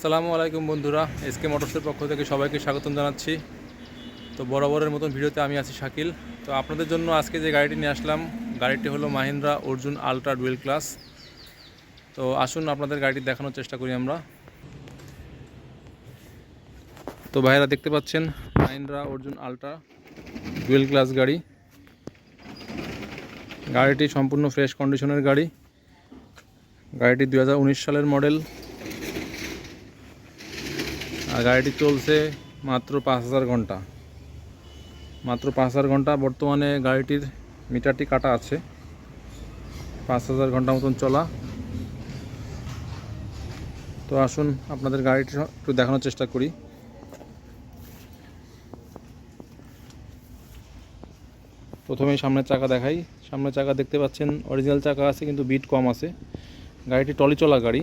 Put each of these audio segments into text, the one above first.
আসসালামু আলাইকুম বন্ধুরা, এসকে মোটরসের পক্ষ থেকে সবাইকে স্বাগতম জানাচ্ছি। তো বরাবরের মতন ভিডিওতে আমি আছি শাকিল। তো আপনাদের জন্য আজকে যে গাড়িটি নিয়ে আসলাম, গাড়িটি হলো Mahindra Arjun ultra dual class. তো আসুন আপনাদের গাড়িটি দেখানোর চেষ্টা করি আমরা। তো ভাইরা দেখতে পাচ্ছেন Mahindra Arjun ultra dual class গাড়ি। গাড়িটি সম্পূর্ণ ফ্রেশ কন্ডিশনের গাড়ি। গাড়িটি 2019 সালের মডেল। আর গাড়িটি চলছে মাত্র 5000 ঘন্টা। মাত্র 5000 ঘন্টা বর্তমানে গাড়িটির মিটারটি কাটা আছে। 5000 ঘন্টা মতন চলা। তো আসুন আপনাদের গাড়িটি একটু দেখানোর চেষ্টা করি। প্রথমেই সামনের চাকা দেখাই। সামনের চাকা দেখতে পাচ্ছেন অরিজিনাল চাকা আছে, কিন্তু বিট কম আছে। গাড়িটি টলি চলা গাড়ি,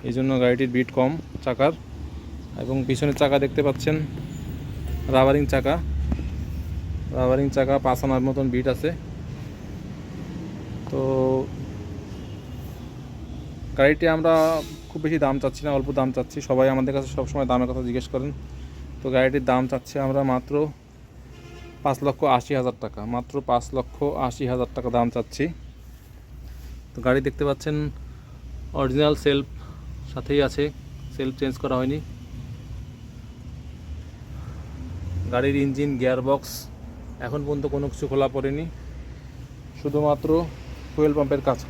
এই জন্য গাড়িটির বিট কম চাকার। এবং পিছনের চাকা দেখতে পাচ্ছেন রাবারিং চাকা। 5 আনার মতন বিট আছে। তো গাড়িটি আমরা খুব বেশি দাম চাচ্ছি না, অল্প দাম চাচ্ছি। সবাই আমাদের কাছে সবসময় দামের কথা জিজ্ঞেস করেন। তো গাড়িটির দাম চাচ্ছি আমরা মাত্র 5,80,000 টাকা। মাত্র 5,80,000 টাকা দাম চাচ্ছি। তো গাড়ি দেখতে পাচ্ছেন অরিজিনাল সেলফ সাথেই আছে, সেলফ চেঞ্জ করা হয়নি। গাড়ির ইঞ্জিন, গিয়ারবক্স এখন পর্যন্ত কোনো কিছু খোলা পড়েনি। শুধুমাত্র ফুয়েল পাম্পের কাজ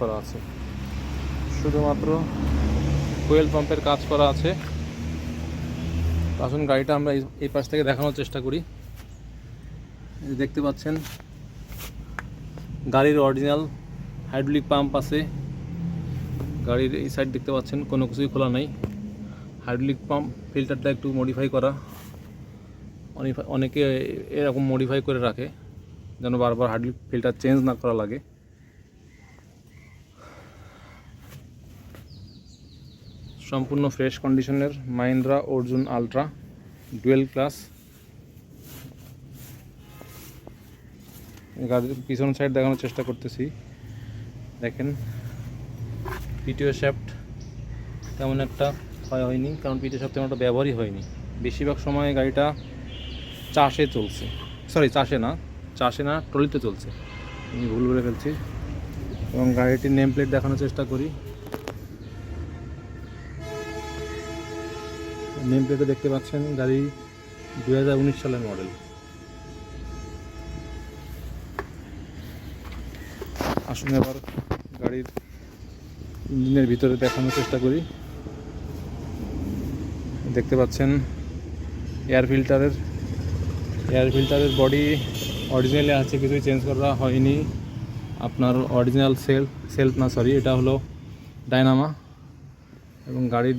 করা আছে। আসুন গাড়িটা আমরা এই পাশ থেকে দেখানোর চেষ্টা করি। দেখতে পাচ্ছেন গাড়ির অরিজিনাল হাইড্রোলিক পাম্প আছে। গাড়ির এই সাইড দেখতে পাচ্ছেন কোনো কিছুই খোলা নাই। হাইড্রোলিক পাম্প ফিল্টারটা একটু মডিফাই করা। অনেকে এরকম মডিফাই করে রাখে যেন বারবার হাইড্রোলিক ফিল্টার চেঞ্জ না করা লাগে। সম্পূর্ণ ফ্রেশ কন্ডিশনের Mahindra Arjun ultra dual class. গাড়ির পিছন সাইড দেখানোর চেষ্টা করতেছি। দেখেন পিটিও শ্যাফট তেমন একটা ক্ষয় হয়নি, কারণ পিটিও শ্যাফট তেমন একটা ব্যবহারই হয়নি। বেশিরভাগ সময় গাড়িটা চাষে না ট্রলিতে চলছে। আমি ভুল বলে ফেলছি। এবং গাড়িটির নেম প্লেট দেখানোর চেষ্টা করি। নেম প্লেটে দেখতে পাচ্ছেন গাড়ি 2019 সালের মডেল। আসুন এবার গাড়ির ইঞ্জিনের ভিতরে দেখানোর চেষ্টা করি। দেখতে পাচ্ছেন এয়ার ফিল্টারের বডি অরিজিনালি আছে, কিছুই চেঞ্জ করা হয়নি। আপনার অরিজিনাল এটা হলো ডায়নামা। এবং গাড়ির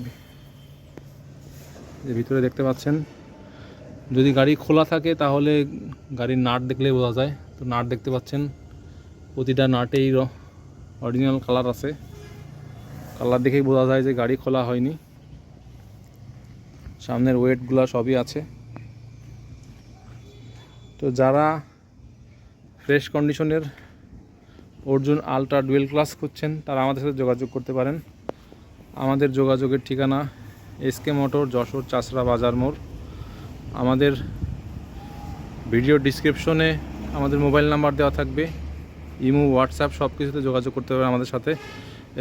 যে ভিতরে দেখতে পাচ্ছেন, যদি গাড়ি খোলা থাকে তাহলে গাড়ির নাট দেখলেই বোঝা যায়। তো নাট দেখতে পাচ্ছেন প্রতিটা নাটেই অরিজিনাল কালার আছে। কালার দেখেই বোঝা যায় যে গাড়ি খোলা হয়নি। সামনের ওয়েটগুলো সবই আছে। তো যারা ফ্রেশ কন্ডিশনের অর্জুন আলট্রা ডুয়েল ক্লাস খুঁজছেন তারা আমাদের সাথে যোগাযোগ করতে পারেন। আমাদের যোগাযোগের ঠিকানা এসকে মোটর, যশোর চাষড়া বাজার মোড়। আমাদের ভিডিও ডিসক্রিপশনে আমাদের মোবাইল নাম্বার দেওয়া থাকবে। ইমো, হোয়াটসঅ্যাপ সব কিছুতে যোগাযোগ করতে পারবেন আমাদের সাথে।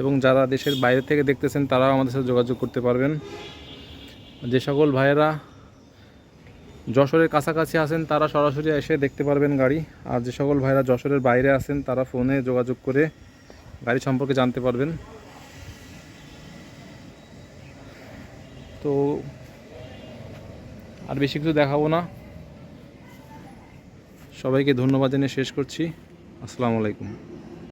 এবং যারা দেশের বাইরে থেকে দেখতেছেন তারাও আমাদের সাথে যোগাযোগ করতে পারবেন। যে সকল ভাইয়েরা যশোরের কাছাকাছি আছেন তারা সরাসরি এসে দেখতে পারবেন গাড়ি। আর যে সকল ভাইয়েরা যশোরের বাইরে আছেন তারা ফোনে যোগাযোগ করে গাড়ি সম্পর্কে জানতে পারবেন। তো আর বেশি কিছু দেখাবো না। সবাইকে ধন্যবাদ জানিয়ে শেষ করছি। আসসালামু আলাইকুম।